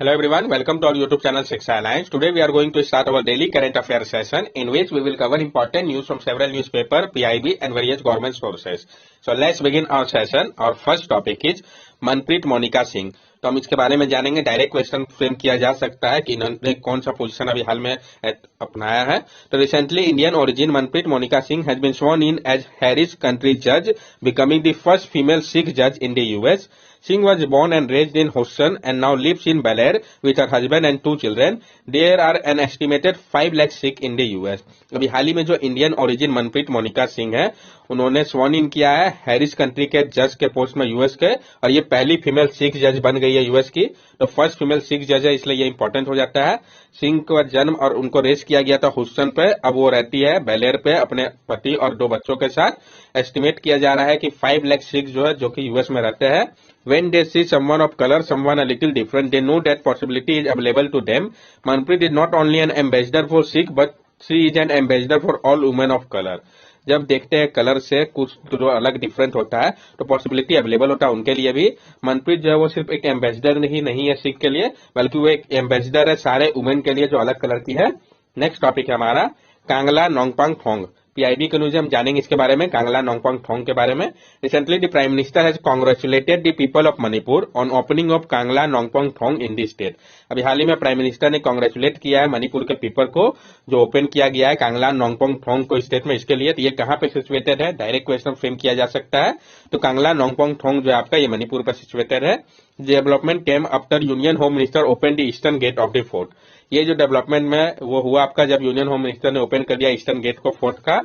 Hello everyone, welcome to our YouTube channel Shiksha Alliance. Today we are going to start our daily current affairs session in which we will cover important news from several newspaper, PIB and various government sources. So let's begin our session. Our first topic is Manpreet Monika Singh. तो हम इसके बारे में जानेंगे। Direct question frame किया जा सकता है कि इन्होंने कौन सा पोजीशन अभी हाल में अपनाया है। तो recently Indian origin Manpreet Monika Singh has been sworn in as Harris country judge, becoming the first female Sikh judge in the US. Singh was born and raised in Houston and now lives in Bel Air with her husband and 2 children. There are an estimated 5 lakh Sikh in the US. अभी हाल ही में जो Indian origin Manpreet Monika Singh है, उन्होंने स्worn in किया है Harris country के जज के पोस्ट में यूएस के, और ये पहली फीमेल सिख जज बन गई है यूएस की। तो फर्स्ट फीमेल सिख जज है, इसलिए ये इंपॉर्टेंट हो जाता है। सिंह का जन्म और उनको रेस किया गया था ह्यूस्टन पे, अब वो रहती है बेल एयर पे अपने पति और 2 बच्चों के साथ। एस्टिमेट किया जा रहा है कि 5 लाख सिख जो है, जो कि यूएस में रहते हैं। When they see someone of color, someone a little different, they know that possibility is available to them. Manpreet is not only an ambassador for Sikh, but she is an ambassador for all women of color. जब देखते हैं colour से कुछ जो अलग different होता है तो पॉसिबिलिटी अवेलेबल होता है उनके लिए भी। मनप्रीत जो है वो सिर्फ एक एम्बेसडर नहीं है सिख के लिए, बल्कि वो एक एम्बेसडर है सारे वुमेन के लिए जो अलग कलर की है। नेक्स्ट टॉपिक है हमारा कांगला नोंगपांग फोंग। पीआईबी के न्यूज हम जानेंगे इसके बारे में, कांगला नोंगपांग फोंग के बारे में। Recently the Prime Minister has congratulated the people of Manipur on opening of Kangla Nongpang Phong in the state. अभी हाल ही में प्राइम मिनिस्टर ने कांग्रेचुलेट किया है मणिपुर के पीपल को जो ओपन किया गया है कांगला नोंगपांग फोंग को स्टेट में। इसके लिए तो ये कहाँ पे सिचुएटेड है, डायरेक्ट क्वेश्चन फ्रेम किया जा सकता है। तो कांगला नोंगपांग फोंग जो है आपका ये मणिपुर पर सिचुएटेड है। Development came after Union Home Minister open the eastern gate of the fort. ये जो डेवलपमेंट में वो हुआ आपका जब यूनियन होम मिनिस्टर ने ओपन कर दिया ईस्टर्न गेट को फोर्ट का।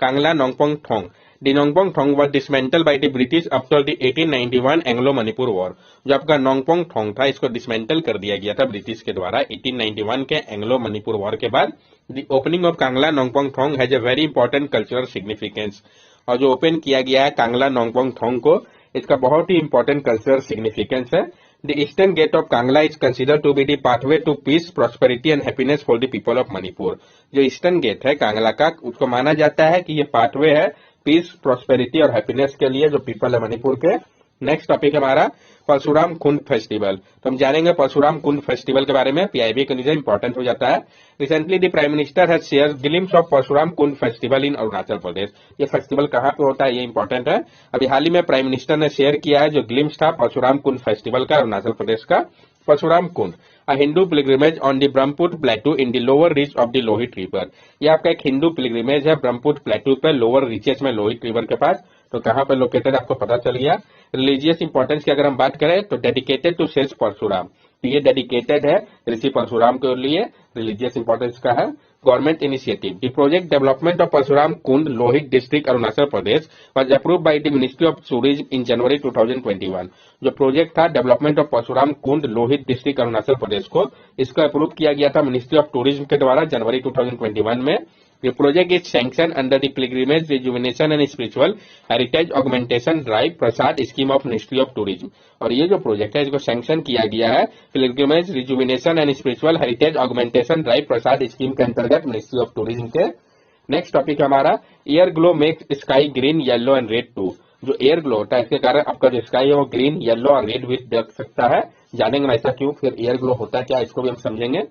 Kangla Nongpang Phong, the Nongpang Phong was dismantle by the British after the 1891 Anglo Manipur war. जो आपका नोंगपांग फोंग था इसको डिसमेंटल कर दिया गया था ब्रिटिश के द्वारा 1891 के एंग्लो मणिपुर वॉर के बाद। The opening of Kangla Nongpang Phong has a very important cultural significance. और जो ओपन किया गया है कांगला नोंगपांग फोंग को, इसका बहुत ही इंपॉर्टेंट कल्चरल सिग्निफिकेंस है। The eastern gate of Kangla is considered to be the pathway to peace, prosperity and happiness for the people of Manipur. जो ईस्टर्न गेट है कांगला का, उसको माना जाता है कि ये पाथवे है पीस, प्रॉस्पेरिटी और हैप्पीनेस के लिए जो पीपल है मणिपुर के। नेक्स्ट टॉपिक हमारा परशुराम कुंड फेस्टिवल। तो हम जानेंगे परशुराम कुंड फेस्टिवल के बारे में। पीआईबी का न्यूज इंपॉर्टेंट हो जाता है। Recently the Prime Minister has share glimpse of Parshuram Kund festival in Arunachal Pradesh. ये फेस्टिवल कहाँ पे होता है ये इंपॉर्टेंट है। अभी हाल ही में प्राइम मिनिस्टर ने शेयर किया है जो ग्लिम्स था परशुराम कुंड फेस्टिवल का अरुणाचल प्रदेश का। परशुराम कुंड, a Hindu pilgrimage on the Brahmputra plateau in the lower reach of the Lohit river। ये आपका एक हिंदू पिलग्रिमेज है ब्रह्मपुत्र प्लेटू पे लोअर रीचेस में लोहित रिवर के पास। तो कहाँ पे लोकेटेड आपको पता चल गया। रिलीजियस इंपॉर्टेंस की अगर हम बात करें तो डेडिकेटेड टू सेज परशुराम, तो ये डेडिकेटेड है ऋषि परशुराम के लिए, रिलीजियस इंपॉर्टेंस का है। Government initiative, the project development of Parshuram Kund Lohit district Arunachal Pradesh was approved by the Ministry of Tourism in January 2021। जो प्रोजेक्ट था development of Parshuram Kund Lohit district Arunachal Pradesh को, इसको अप्रूव किया गया था मिनिस्ट्री ऑफ टूरिज्म के द्वारा जनवरी 2021 में। The project is sanctioned under the Pilgrimage Rejuvenation and Spiritual Heritage Augmentation Drive Prasad scheme of ministry of tourism. और ये जो प्रोजेक्ट है इसको सैंक्शन किया गया है pilgrimage rejuvenation and spiritual heritage augmentation drive PRASAD scheme के अंतर्गत मिनिस्ट्री ऑफ टूरिज्म के। नेक्स्ट टॉपिक हमारा airglow makes sky green yellow and red too. जो एयर ग्लो होता है इसके कारण आपका जो स्काई है वो ग्रीन, येलो और रेड भी देख सकता है। जानेंगे ऐसा क्यों, फिर एयर ग्लो होता है क्या, इसको भी हम समझेंगे।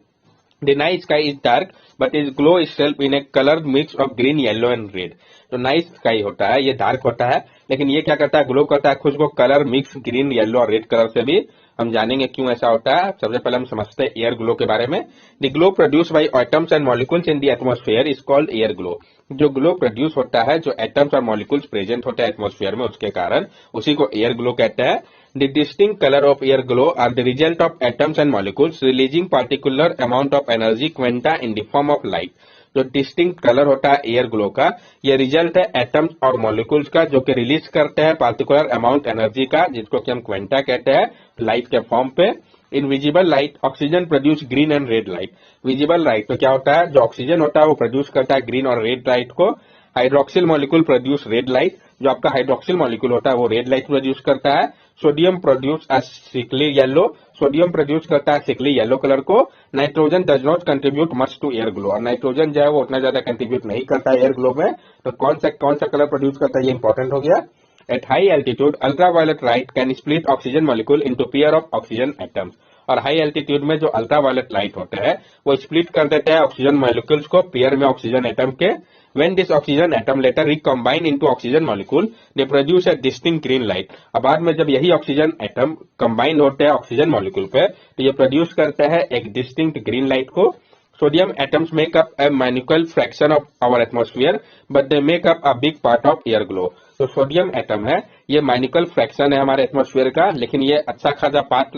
The night sky is dark but is glow itself in a color mix of green, yellow and red। तो नाइट स्काई होता है ये डार्क होता है, लेकिन ये क्या करता है ग्लो करता है खुद को कलर मिक्स ग्रीन, येलो और रेड कलर से भी। हम जानेंगे क्यों ऐसा होता है। सबसे पहले हम समझते हैं एयर ग्लो के बारे में। The glow produce by atoms and molecules in the atmosphere is called air glow. जो ग्लो प्रोड्यूस होता है जो एटम्स और मॉलिक्यूल्स प्रेजेंट होते हैं एटमॉस्फेयर में उसके कारण, उसी को एयर ग्लो कहते हैं। The distinct color of air glow are the result of atoms and molecules releasing particular amount of energy quanta in the form of light। जो डिस्टिंक्ट कलर होता है एयर ग्लो का, ये रिजल्ट है atoms और molecules का जो कि रिलीज करते हैं पार्टिकुलर अमाउंट एनर्जी का, जिसको कि हम क्वेंटा कहते हैं लाइट के फॉर्म पे। In visible light oxygen produce green and red light. Visible light तो क्या होता है, जो ऑक्सीजन होता है वो प्रोड्यूस करता है ग्रीन और रेड लाइट को। Hydroxyl molecule produce red light, जो आपका हाइड्रोक्सिल मॉलिक्यूल होता है वो रेड लाइट प्रोड्यूस करता है। Sodium produce sickly yellow, sodium produce करता है सिकली येलो कलर को। Nitrogen does not contribute much to air glow, और नाइट्रोजन जो है वो उतना ज्यादा कंट्रीब्यूट नहीं करता है एयर ग्लो में। तो कौन सा कलर प्रोड्यूस करता है ये इंपॉर्टेंट हो गया। At high altitude, ultraviolet light can split oxygen molecule into pair of oxygen atoms। और हाई एल्टीट्यूड में जो अल्ट्रावायलेट लाइट होते हैं वो स्प्लिट कर देते हैं ऑक्सीजन मॉलिक्यूल्स को पेयर में ऑक्सीजन एटम के। When this oxygen atom later recombine into oxygen molecule, they produce a distinct green light. अब बाद में जब यही ऑक्सीजन एटम कंबाइन होते हैं ऑक्सीजन मॉलिक्यूल पे तो ये प्रोड्यूस करते हैं एक डिस्टिंक्ट ग्रीन लाइट को। Sodium atoms make up a minuscule fraction of our atmosphere, but they make up a big part of air glow. तो सोडियम एटम है, ये माइन्यूकल फ्रैक्शन है हमारे एटमॉस्फेयर का, लेकिन ये अच्छा खासा पार्ट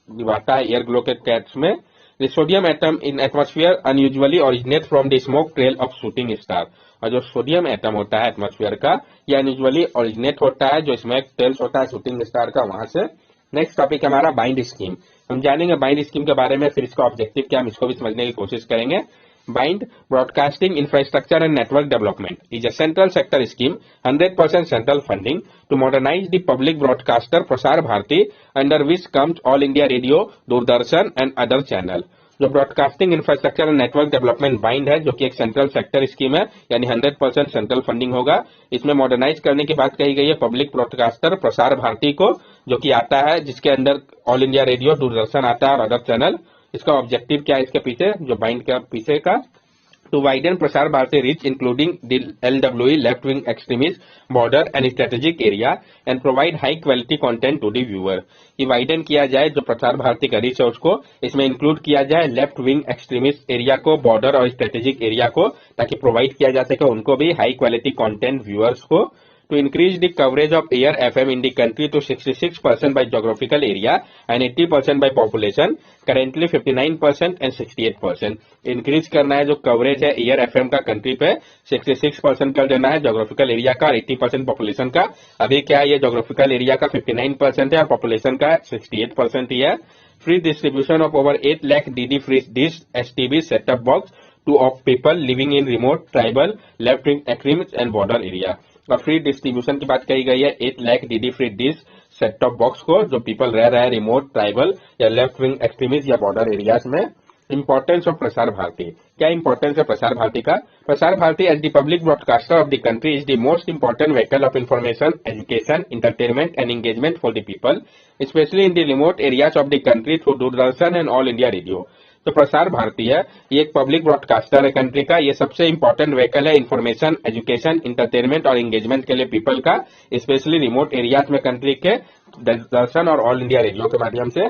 निभाता है एयर ग्लो के केस में। The sodium atom in atmosphere unusually originates from the smoke trail of shooting star. और जो सोडियम एटम होता है एटमॉस्फेयर का, ये अनयूजुअली ओरिजिनेट होता है जो स्मोक ट्रेल्स होता है शूटिंग स्टार का, वहां से। नेक्स्ट टॉपिक हमारा बाइंड स्कीम। हम जानेंगे बाइंड स्कीम के बारे में, फिर इसका ऑब्जेक्टिव क्या हम इसको भी समझने की कोशिश करेंगे। BIND broadcasting infrastructure and network development is a central sector scheme 100% central funding to modernise the public broadcaster Prasar Bharati under which comes All India Radio, Doordarshan and other channel. जो broadcasting infrastructure and network development BIND है, जो कि एक central sector scheme है, यानी 100% central funding होगा। इसमें modernise करने की बात कही गई है पब्लिक ब्रॉडकास्टर प्रसार भारती को, जो कि आता है जिसके अंदर ऑल इंडिया रेडियो, दूरदर्शन आता है और अदर चैनल। इसका ऑब्जेक्टिव क्या है इसके पीछे, जो बाइंड के पीछे का, to widen Prasar Bharati reach including the LWE left wing extremist border and strategic area and provide high quality content to the viewer। कि वाइडन किया जाए जो प्रसार भारती का रीच है उसको, इसमें इंक्लूड किया जाए लेफ्ट विंग एक्सट्रीमिस्ट एरिया को, बॉर्डर और स्ट्रेटेजिक एरिया को, ताकि प्रोवाइड किया जा सके उनको भी हाई क्वालिटी कंटेंट व्यूअर्स को। To increase the coverage of air FM in the country to 66% by geographical area and 80% by population, currently 59% and 68%। Increase करना है जो कवरेज है एयर एफएम का कंट्री पे, 66% कर देना है जोग्राफिकल एरिया का और 80% पॉपुलेशन का। अभी क्या है, ये जोग्राफिकल एरिया का 59% है और पॉपुलेशन का 68% ही है। Free distribution of over 8 lakh DD free dish STB setup box two of people living in remote, tribal, left wing extremist and border area. और फ्री डिस्ट्रीब्यूशन की बात कही गई है 8 lakh DD free dish set top box को, जो people रह रहे हैं रिमोट, ट्राइबल या लेफ्ट विंग एक्सट्रीमिस्ट या बॉर्डर एरियाज में। इंपॉर्टेंस ऑफ प्रसार भारती, क्या इंपॉर्टेंस है प्रसार भारती का? Prasar Bharati as the public broadcaster of the country is the most important vehicle of information, education, entertainment and engagement for the people, especially in the remote areas of the country through Doordarshan and all India radio. तो प्रसार भारती है, ये एक public broadcaster है country का, ये सबसे important vehicle है information, education, entertainment और एंगेजमेंट के लिए पीपल का, स्पेशली रिमोट एरियाज में कंट्री के दूरदर्शन और ऑल इंडिया रेडियो के माध्यम से।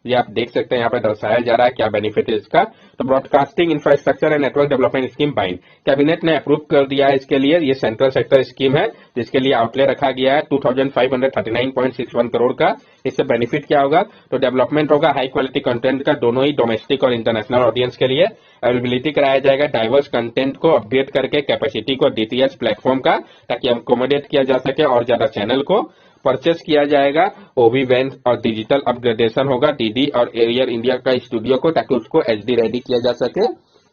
ये आप देख सकते हैं यहाँ पे दर्शाया जा रहा है क्या बेनिफिट है इसका। तो broadcasting infrastructure and network development scheme bind, cabinet ने अप्रूव कर दिया है इसके लिए। ये सेंट्रल सेक्टर स्कीम है जिसके लिए आउटले रखा गया है 2539.61 करोड़ का। इससे बेनिफिट क्या होगा, तो डेवलपमेंट होगा हाई क्वालिटी कंटेंट का, दोनों ही डोमेस्टिक और इंटरनेशनल ऑडियंस के लिए। अवेलेबिलिटी कराया जाएगा डाइवर्स कंटेंट को अपग्रेड करके कैपेसिटी को डीटीएच प्लेटफॉर्म का, ताकि अकोमोडेट किया जा सके और ज्यादा चैनल को। परचेस किया जाएगा ओवी वैन और डिजिटल अपग्रेडेशन होगा डीडी और एयर इंडिया का स्टूडियो को, ताकि उसको एचडी रेडी किया जा सके।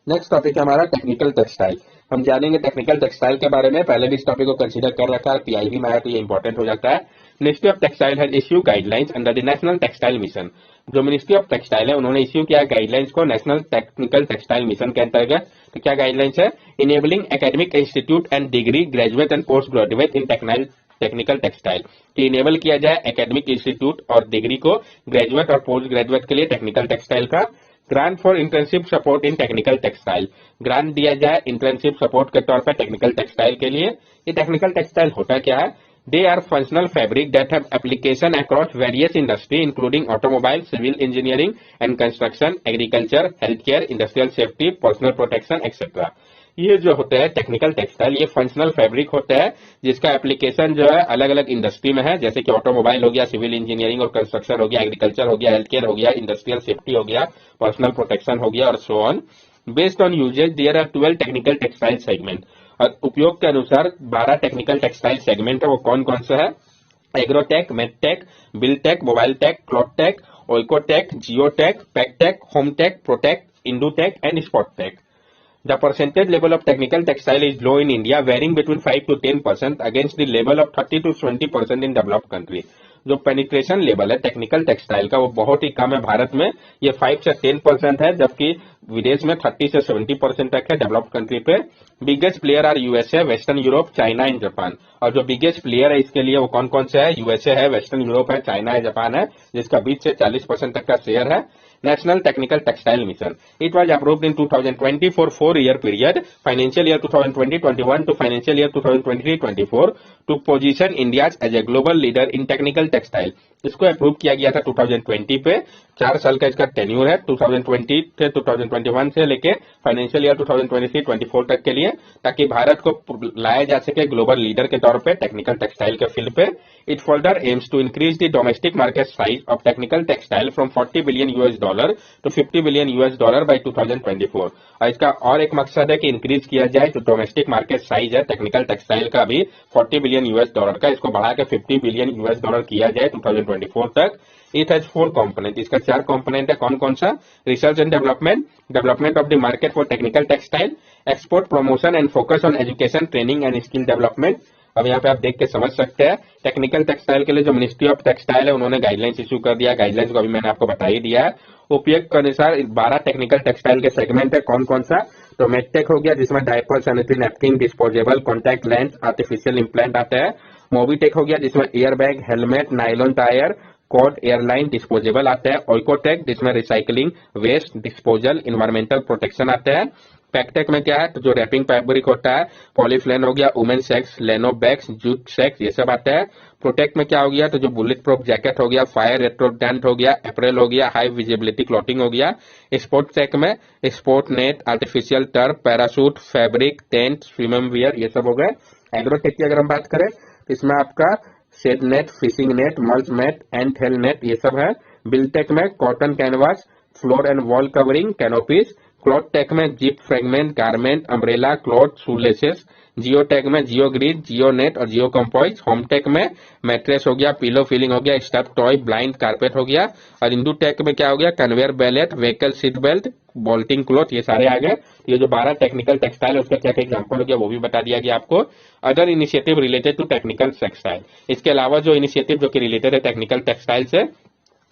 नेक्स्ट टॉपिक है हमारा टेक्निकल टेक्सटाइल। हम जानेंगे टेक्निकल टेक्सटाइल के बारे में, पहले भी इस टॉपिक को कंसीडर कर रखा है, पीआईबी में आया तो ये इंपॉर्टेंट हो जाता है। Ministry of textile has issue guidelines under the national textile mission. जो मिनिस्ट्री ऑफ टेक्सटाइल है उन्होंने इश्यू किया गाइडलाइंस को नेशनल टेक्निकल टेक्सटाइल मिशन के अंतर्गत। तो क्या गाइडलाइंस है, enabling academic institute and degree graduate and post graduate in technical textile, कि इनेबल किया जाए एकेडमिक इंस्टीट्यूट और डिग्री को ग्रेजुएट और पोस्ट ग्रेजुएट के लिए टेक्निकल टेक्सटाइल का। Grant for internship support in technical textile, grant दिया जाए इंटर्नशिप सपोर्ट के तौर पर टेक्निकल टेक्सटाइल के लिए। ये टेक्निकल टेक्सटाइल होता क्या है, they are functional fabric that have application across various industry including automobile, civil engineering and construction, agriculture, health care, industrial safety, personal protection etcetera. ये जो होते हैं टेक्निकल टेक्सटाइल, ये फंक्शनल फैब्रिक होता है जिसका एप्लीकेशन जो है अलग अलग इंडस्ट्री में है, जैसे कि ऑटोमोबाइल हो गया, सिविल इंजीनियरिंग और कंस्ट्रक्शन हो गया, एग्रीकल्चर हो गया, हेल्थ केयर हो गया, इंडस्ट्रियल सेफ्टी हो गया, पर्सनल प्रोटेक्शन हो गया और so on. Based on usages there are 12 technical textile segment, और उपयोग के अनुसार 12 टेक्निकल टेक्सटाइल सेगमेंट है। वो कौन कौन से है, agrotech, medtech, buildtech, mobile tech, clothtech, oekotech, geotech, packtech, hometech, protech, indutech and sportech. The percentage level of technical textile is low in India, varying between 5 to 10% against the level of 30 to 20% in developed country। जो penetration level है technical textile का वो बहुत ही कम है भारत में, ये 5 से 10% है, जबकि विदेश में 30 से 70% तक है डेवलप्ड कंट्री पे। Biggest player are USA, western Europe, China and Japan. और जो बिगेस्ट प्लेयर है इसके लिए वो कौन कौन से है, यूएसए है, वेस्टर्न यूरोप है, चाइना है, जापान है, जिसका 20 से 40% तक का शेयर है। National Technical Textile Mission. It was approved in 2020 for 4-year period, financial year 2020-21 to financial year 2023-24, to position India as a global leader in technical textile. इसको approve किया गया था 2020 पे, 4 साल का इसका टेन्यूर है 2020 से 2021 से लेके फाइनेंशियल ईयर 2023-24 तक के लिए, ताकि भारत को लाया जा सके ग्लोबल लीडर के तौर पे टेक्निकल टेक्सटाइल के फील्ड पे. It further aims to increase the domestic market size of technical textile from $40 billion to $50 billion by 2024. और इसका और एक मकसद है कि इंक्रीज किया जाए जो डोमेस्टिक मार्केट साइज है टेक्निकल टेक्सटाइल का भी $40 बिलियन का, इसको बढ़ा के $50 बिलियन किया जाए 2024 तक. इट हैज 4 कंपोनेंट, इसका 4 कंपोनेंट है. कौन कौन सा? Research and development, development of the market for technical textile, export promotion and focus on education training and skill development. अब यहाँ पे आप देख के समझ सकते हैं टेक्निकल टेक्सटाइल के लिए जो मिनिस्ट्री ऑफ टेक्सटाइल है उन्होंने गाइडलाइंस इशू कर दिया. गाइडलाइंस को अभी मैंने आपको बता ही दिया है. उपयोग के अनुसार 12 टेक्निकल टेक्सटाइल के सेगमेंट है. कौन कौन सा? तो मेडटेक हो गया जिसमें diaper, sanitary napkin, disposable, contact lens, artificial implant आता है. मोबीटेक हो गया जिसमें air bag, helmet, nylon tyre, cord, airline, disposable आता है. ऑइकोटेक जिसमें recycling, waste disposal, environmental protection आता है. पैकटेक में क्या है? तो जो रैपिंग फैब्रिक होता है, पॉलीफ्लेन हो गया, वुमेन सेक्स, लेनो बैग्स, जूट सेक्स, ये सब आता है. प्रोटेक्ट में क्या हो गया? तो जो बुलेट प्रूफ जैकेट हो गया, फायर रेट्रोडेंट हो गया, अप्रैल हो गया, हाई विजिबिलिटी क्लॉथिंग हो गया. स्पोर्ट टेक में sport net, artificial turf, parachute, fabric, tent, swimming wear, ये सब हो गए. एग्रोटेक की अगर हम बात करें तो इसमें आपका shade net, fishing net, mulch net, and hail net, ये सब है. बिल्टेक में cotton canvas, floor and wall covering, canopies. Cloth tech में zip fragment, garment, umbrella, cloth, shoelaces. Geo tech में जियो ग्रिड, जियो नेट और geo composites. Home tech में mattress हो गया, पिलो फिलिंग हो गया, स्टफ टॉय, ब्लाइंड कारपेट हो गया. और इंडू टेक में क्या हो गया? Conveyor ballot, vehicle seat belt, bolting cloth, ये सारे आ गए. ये जो 12 टेक्निकल टेक्सटाइल है उसका क्या क्या एग्जाम्पल हो गया वो भी बता दिया गया आपको. Other initiative related to technical textile, इसके अलावा जो इनिशिएटिव जो कि रिलेटेड है टेक्निकल टेक्सटाइल से,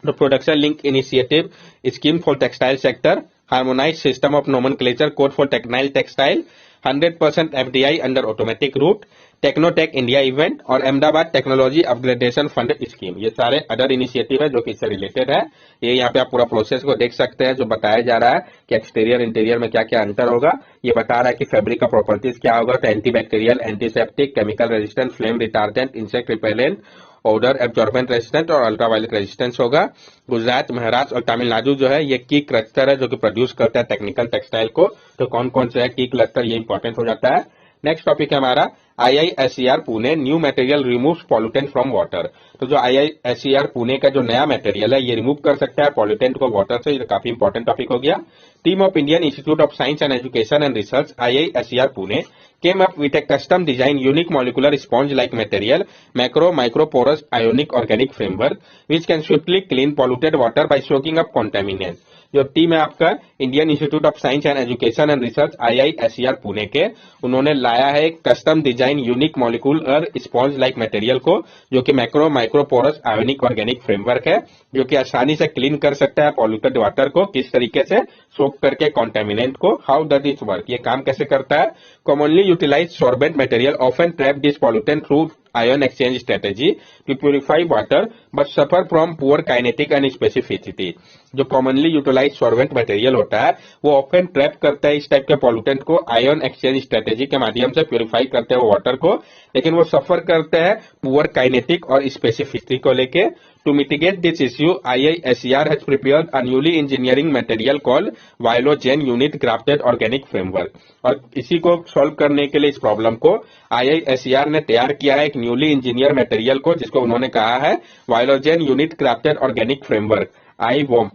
तो production link initiative, scheme for textile sector, harmonized system of nomenclature code for technile textile, 100% FDI under automatic route, Technotex India event और Ahmedabad technology upgradation fund scheme. ये सारे अदर इनिशिएटिव है जो कि इससे रिलेटेड है. ये यहाँ पे आप पूरा प्रोसेस को देख सकते हैं जो बताया जा रहा है कि एक्सटीरियर इंटीरियर में क्या क्या अंतर होगा. ये बता रहा है कि फैब्रिक का प्रॉपर्टीज क्या होगा. तो antibacterial, antiseptic, chemical resistant, flame retardant, insect repellent, order absorbent resistant और अल्ट्रावायलेट रेजिस्टेंस होगा. गुजरात, महाराष्ट्र और तमिलनाडु जो है ये की क्लस्टर है जो कि प्रोड्यूस करता है टेक्निकल टेक्सटाइल को. तो कौन कौन से है की क्लस्टर, ये इंपॉर्टेंट हो जाता है. नेक्स्ट टॉपिक है हमारा IISER Pune, new material removes pollutant from water. तो जो IISER पुणे का जो नया मटेरियल है ये रिमूव कर सकता है पॉल्यूटेंट को वाटर से. ये काफी इंपॉर्टेंट टॉपिक हो गया. Team of Indian institute of science and education and research IISER Pune came up with a custom design unique molecular sponge like material, microporous ionic organic framework which can swiftly clean polluted water by soaking up contaminants. जो team है आपका Indian institute of science and education and research IISER Pune के, उन्होंने लाया है एक custom design unique molecular sponge like material को जो कि माइक्रोपोरस आयोनिक ऑर्गेनिक फ्रेमवर्क है जो कि आसानी से क्लीन कर सकता है पॉल्यूटेड वाटर को. किस तरीके से? सोक करके कॉन्टेमिनेंट को. हाउ डज इट वर्क, ये काम कैसे करता है? Commonly utilize sorbent material often trap this pollutant through ion exchange strategy to purify water but suffer from poor kinetic and specificity. जो कॉमनली यूटिलाइज सॉल्वेंट मटेरियल होता है वो ऑफन ट्रैप करता है इस टाइप के पॉल्यूटेंट को, आयन एक्सचेंज स्ट्रेटेजी के माध्यम से प्यूरिफाई करते हैं वो वाटर को, लेकिन वो सफर करते हैं पुअर काइनेटिक और स्पेसिफिसिटी को लेके. To mitigate this issue, IISER has prepared a newly engineering material called Vialogen Unit Grafted Organic Framework. और इसी को सॉल्व करने के लिए इस प्रॉब्लम को IISER ने तैयार किया है एक न्यूली इंजीनियर मटेरियल को जिसको उन्होंने कहा है Vialogen Unit Grafted Organic Framework IWOF.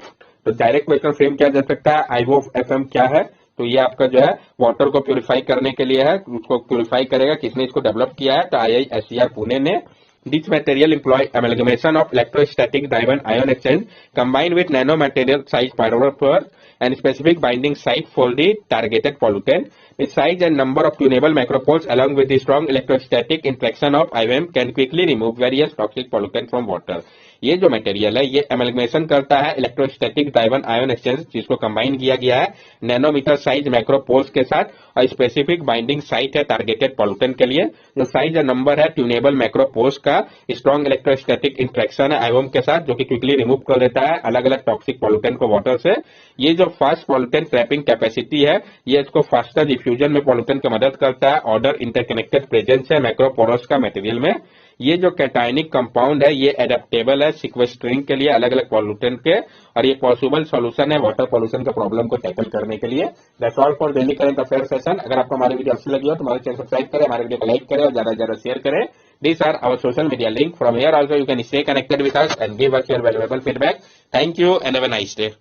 तो डायरेक्ट क्वेश्चन फ्रेम किया जा सकता है IWOF क्या है? तो ये आपका जो है वाटर को प्यूरिफाई करने के लिए है. उसको प्यूरिफाई करेगा. किसने इसको डेवलप किया है? तो IISER पुणे ने. This material employ amalgamation of electrostatic driven ion exchange combined with nanomaterial size pyrophore and specific binding site for the targeted pollutant. The size and number of tunable macropoles along with the strong electrostatic interaction of IOM can quickly remove various toxic pollutants from water. ये जो material है ये amalgamation करता है electrostatic driven ion exchange, जिसको combine किया गया है नैनोमीटर साइज मैक्रोपोर्स के साथ, और स्पेसिफिक बाइंडिंग साइट है टारगेटेड पॉल्यूटेंट के लिए। जो साइज और नंबर है ट्यूनेबल मैक्रोपोर्स का, स्ट्रॉन्ग इलेक्ट्रोस्टैटिक इंट्रैक्शन है आयोम के साथ जो कि क्विकली रिमूव कर देता है अलग अलग टॉक्सिक पॉल्यूटेंट को वाटर से। ये जो फास्ट पॉल्यूटेंट ट्रैपिंग कैपेसिटी है ये इसको फास्टर डिफ्यूजन में पॉल्यूटेंट की मदद करता है। ऑर्डर इंटरकनेक्टेड प्रेजेंस है मैक्रोपोरस का मटेरियल में। ये जो कैटायनिक कंपाउंड है ये एडेप्टेबल है सिक्वेस्ट्रिंग के लिए अलग अलग पॉल्यूटेंट के, और ये पॉसिबल सॉल्यूशन है वाटर पॉल्यूशन के प्रॉब्लम को टैकल करने के लिए। That's all for daily current affair session. अगर आपको हमारी वीडियो अच्छी लगी हो तो हमारे चैनल सब्सक्राइब करें, हमारे वीडियो को लाइक करें और ज्यादा से ज्यादा शेयर करें। These are our social media link. From here also you can stay connected with us and give us your valuable feedback. Thank you and have a nice day.